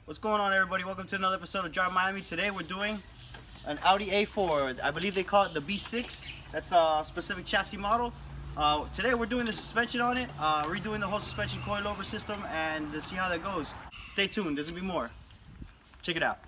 What's going on, everybody? Welcome to another episode of Drive Miami. Today we're doing an Audi A4. I believe they call it the B6. That's a specific chassis model. Today we're doing the suspension on it, redoing the whole suspension coilover system, and to see how that goes. Stay tuned, there's gonna be more. Check it out.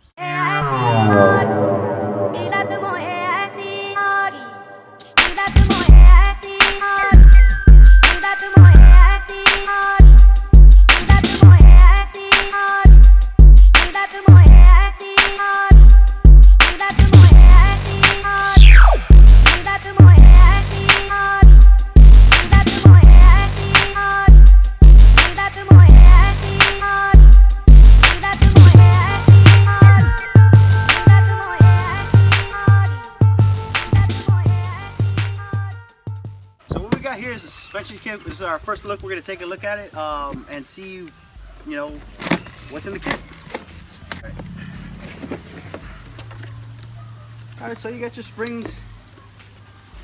Here is the suspension kit. This is our first look. We're going to take a look at it and see, what's in the kit. Alright, so you got your springs,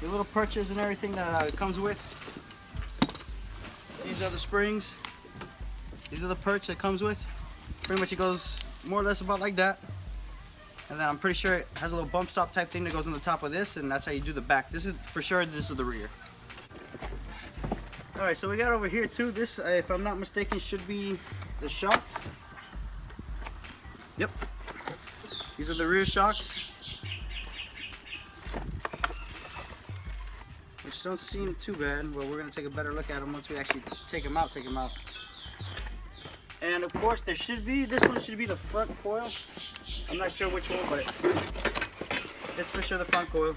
your little perches and everything that it comes with. These are the springs. These are the perch that comes with. Pretty much it goes more or less about like that. And then I'm pretty sure it has a little bump stop type thing that goes on the top of this, and that's how you do the back. This is for sure, this is the rear. Alright, so we got over here too, this, if I'm not mistaken, should be the shocks. Yep. These are the rear shocks. Which don't seem too bad, but we're going to take a better look at them once we actually take them out. And of course, there should be, this one should be the front coil. I'm not sure which one, but it's for sure the front coil.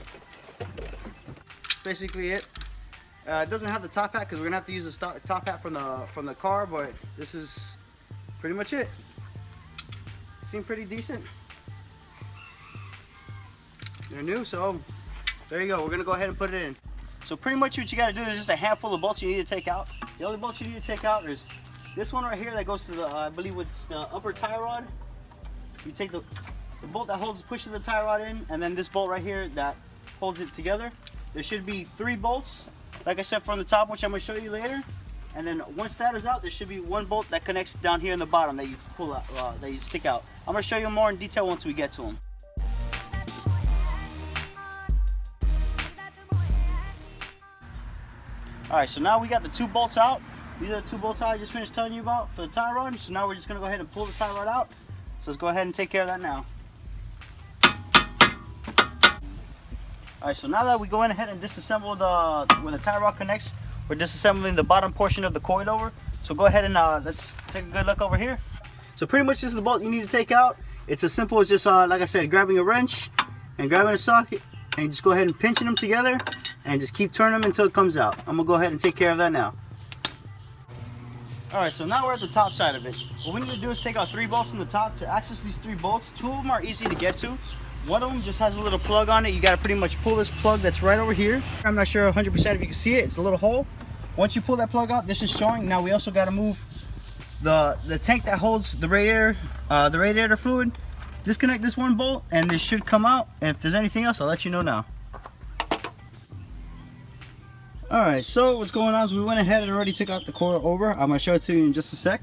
That's basically it. It doesn't have the top hat because we're gonna have to use the top hat from the car, but this is pretty much it. Seem pretty decent. They're new, so there you go. We're gonna go ahead and put it in. So pretty much what you gotta do is just a handful of bolts you need to take out. The only bolts you need to take out is this one right here that goes to the, I believe it's the upper tie rod. You take the bolt that pushes the tie rod in, and then this bolt right here that holds it together. There should be 3 bolts. Like I said, from the top, which I'm going to show you later. And then once that is out, there should be 1 bolt that connects down here in the bottom that you pull out, that you stick out. I'm going to show you more in detail once we get to them. Alright, so now we got the 2 bolts out. These are the 2 bolts I just finished telling you about for the tie rod. So now we're just going to go ahead and pull the tie rod out. So let's go ahead and take care of that now. Alright, so now that we go in ahead and disassemble where the tie rod connects, we're disassembling the bottom portion of the coilover. So go ahead and let's take a good look over here. So pretty much this is the bolt you need to take out. It's as simple as just, like I said, grabbing a wrench and grabbing a socket and just go ahead and pinching them together and just keep turning them until it comes out. I'm going to go ahead and take care of that now. Alright, so now we're at the top side of it. What we need to do is take out 3 bolts in the top. To access these 3 bolts, 2 of them are easy to get to. One of them just has a little plug on it. You got to pretty much pull this plug that's right over here. I'm not sure 100% if you can see it. It's a little hole. Once you pull that plug out, this is showing. Now we also got to move the tank that holds the radiator fluid. Disconnect this 1 bolt and this should come out. And if there's anything else, I'll let you know now. Alright, so what's going on is we went ahead and already took out the coil over. I'm going to show it to you in just a sec.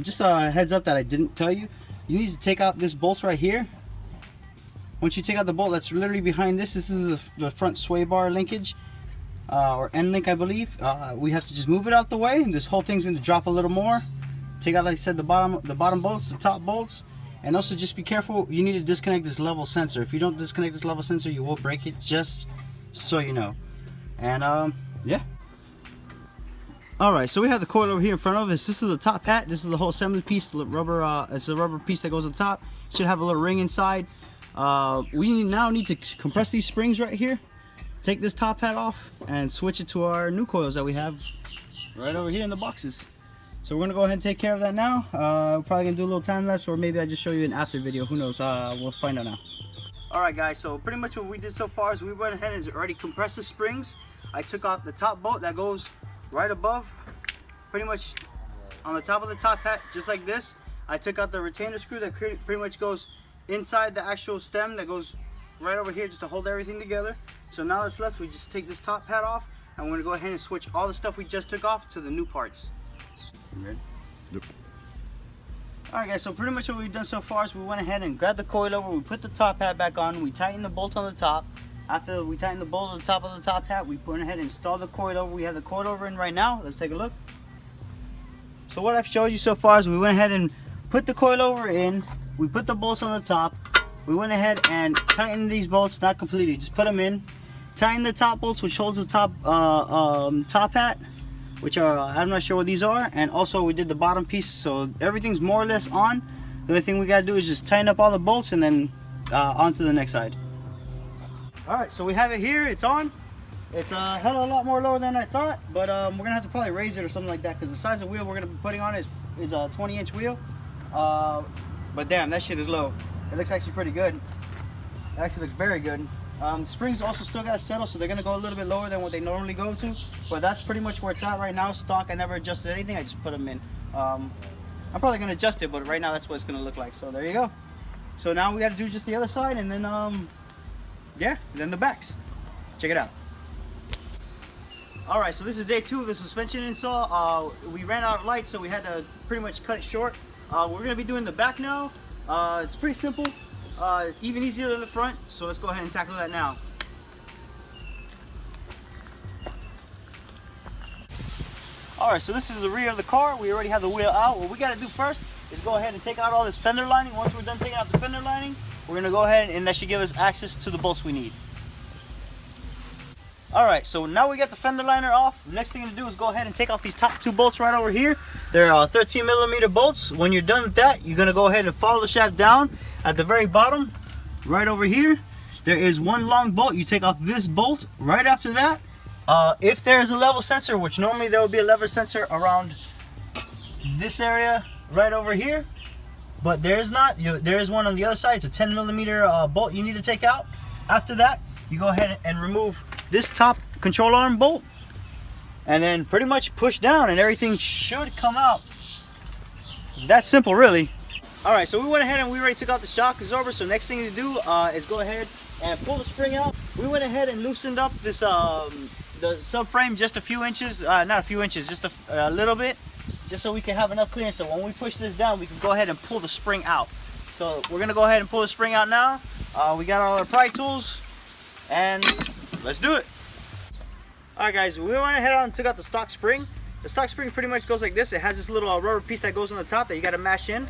Just a heads up that I didn't tell you. You need to take out this bolt right here. Once you take out the bolt that's literally behind this, this is the front sway bar linkage, or end link I believe. We have to just move it out the way, and this whole thing's going to drop a little more. Take out, like I said, the bottom bolts, the top bolts, and also just be careful. You need to disconnect this level sensor. If you don't disconnect this level sensor, you will break it, just so you know. And yeah. Alright, so we have the coil over here in front of us. This is the top hat. This is the whole assembly piece, the rubber. It's a rubber piece that goes on top. Should have a little ring inside. We now need to compress these springs right here, take this top hat off, and switch it to our new coils that we have right over here in the boxes. So we're going to go ahead and take care of that now. We're probably going to do a little time lapse, or maybe I just show you an after video. Who knows? We'll find out now. Alright guys, so pretty much what we did so far is we went ahead and already compressed the springs. I took off the top bolt that goes right above, pretty much on the top of the top hat, just like this. I took out the retainer screw that pretty much goes inside the actual stem that goes right over here just to hold everything together. So now that's left, we just take this top hat off, and we're going to go ahead and switch all the stuff we just took off to the new parts. You ready? Yep. Alright guys, so pretty much what we've done so far is we went ahead and grabbed the coil over, we put the top hat back on, we tightened the bolt on the top. After we tightened the bolt on the top of the top hat, we went ahead and installed the coil over. We have the coil over in right now. Let's take a look. So what I've showed you so far is we went ahead and put the coil over in, we put the bolts on the top, we went ahead and tightened these bolts, not completely, just put them in. Tighten the top bolts, which holds the top top hat, which are I'm not sure what these are, and also we did the bottom piece, so everything's more or less on. The only thing we gotta do is just tighten up all the bolts and then on to the next side. Alright, so we have it here, it's on. It's a hell of a lot more lower than I thought, but we're gonna have to probably raise it or something like that, because the size of wheel we're gonna be putting on it is a 20-inch wheel. But damn, that shit is low. It looks actually pretty good. It actually looks very good. The springs also still gotta settle, so they're gonna go a little bit lower than what they normally go to, but that's pretty much where it's at right now. Stock, I never adjusted anything, I just put them in. I'm probably gonna adjust it, but right now that's what it's gonna look like. So there you go. So now we gotta do just the other side, and then yeah, then the backs. Check it out. Alright, so this is day 2 of the suspension install. We ran out of light, so we had to pretty much cut it short. We're gonna be doing the back now. It's pretty simple. Even easier than the front, so let's go ahead and tackle that now. Alright, so this is the rear of the car. We already have the wheel out. What we got to do first is go ahead and take out all this fender lining. Once we're done taking out the fender lining, we're going to go ahead and that should give us access to the bolts we need. Alright, so now we got the fender liner off. The next thing to do is go ahead and take off these top 2 bolts right over here. They're 13mm bolts. When you're done with that, you're going to go ahead and follow the shaft down. At the very bottom, right over here, there is one long bolt. You take off this bolt. Right after that, if there is a level sensor, which normally there will be a level sensor around this area right over here, but there is not. There is one on the other side. It's a 10mm bolt you need to take out. After that, you go ahead and remove this top control arm bolt, and then pretty much push down and everything should come out. It's that simple, really. Alright, so we went ahead and we already took out the shock absorber, so next thing to do is go ahead and pull the spring out. We went ahead and loosened up this the subframe just a few inches, not a few inches, just a little bit, just so we can have enough clearance, so when we push this down we can go ahead and pull the spring out. So we're going to go ahead and pull the spring out now. We got all our pry tools, and let's do it. Alright guys, we went ahead and took out the stock spring. The stock spring pretty much goes like this. It has this little rubber piece that goes on the top that you got to mash in.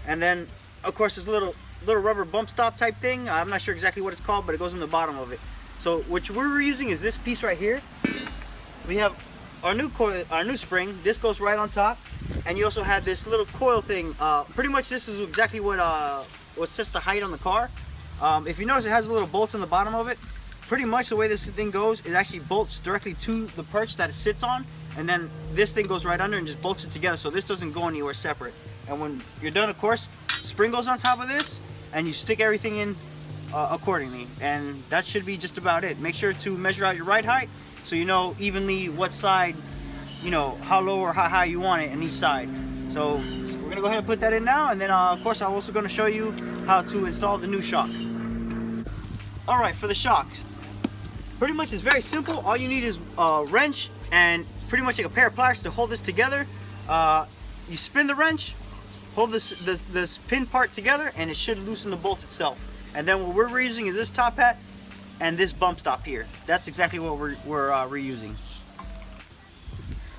And then, of course, this little rubber bump stop type thing. I'm not sure exactly what it's called, but it goes in the bottom of it. So what we're using is this piece right here. We have our new coil, our new spring. This goes right on top, and you also have this little coil thing. Pretty much, this is exactly what sets the height on the car. If you notice, it has a little bolt on the bottom of it. Pretty much the way this thing goes, it actually bolts directly to the perch that it sits on, and then this thing goes right under and just bolts it together. So this doesn't go anywhere separate. And when you're done, of course, spring goes on top of this, and you stick everything in accordingly. And that should be just about it. Make sure to measure out your ride height, so you know evenly what side, you know, how low or how high you want it on each side. So we're gonna go ahead and put that in now, and then of course I'm also gonna show you how to install the new shock. Alright, for the shocks, pretty much it's very simple. All you need is a wrench and pretty much like a pair of pliers to hold this together. You spin the wrench, hold this pin part together, and it should loosen the bolt itself. And then what we're reusing is this top hat and this bump stop here. That's exactly what we're reusing.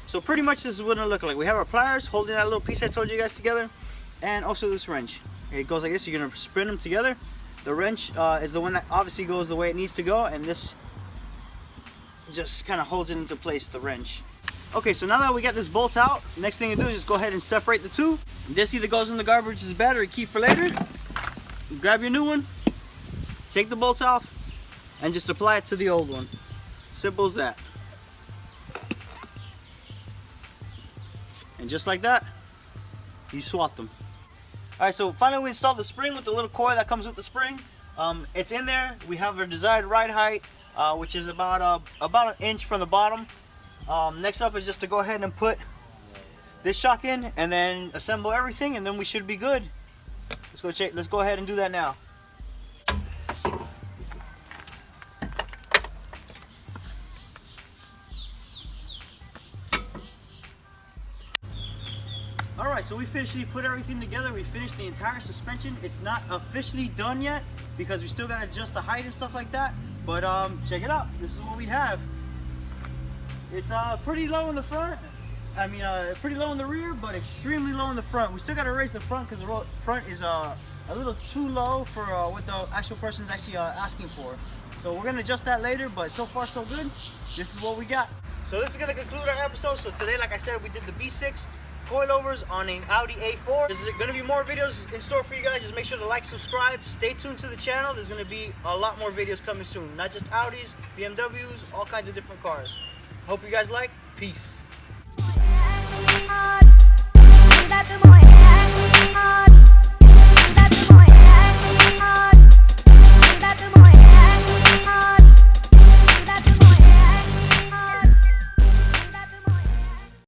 So pretty much this is what it'll look like. We have our pliers holding that little piece I told you guys together, and also this wrench. It goes like this. You're gonna spin them together. The wrench is the one that obviously goes the way it needs to go, and this just kind of holds it into place, the wrench. Okay, so now that we got this bolt out, next thing to do is just go ahead and separate the two. This either goes in the garbage as battery key for later. Grab your new one, take the bolt off, and just apply it to the old one. Simple as that. And just like that, you swap them. Alright, so finally we installed the spring with the little coil that comes with the spring. It's in there. We have our desired ride height, which is about an inch from the bottom. Next up is just to go ahead and put this shock in, and then assemble everything, and then we should be good. Let's go ahead and do that now. Alright, so we officially put everything together. We finished the entire suspension. It's not officially done yet because we still gotta adjust the height and stuff like that. But check it out. This is what we have. It's pretty low in the front. I mean, pretty low in the rear, but extremely low in the front. We still gotta raise the front because the front is a little too low for what the actual person's actually asking for. So we're gonna adjust that later, but so far so good. This is what we got. So this is gonna conclude our episode. So today, like I said, we did the B6 coilovers on an Audi A4. There's gonna be more videos in store for you guys. Just make sure to like, subscribe, stay tuned to the channel. There's gonna be a lot more videos coming soon. Not just Audis, BMWs, all kinds of different cars. Hope you guys like. Peace.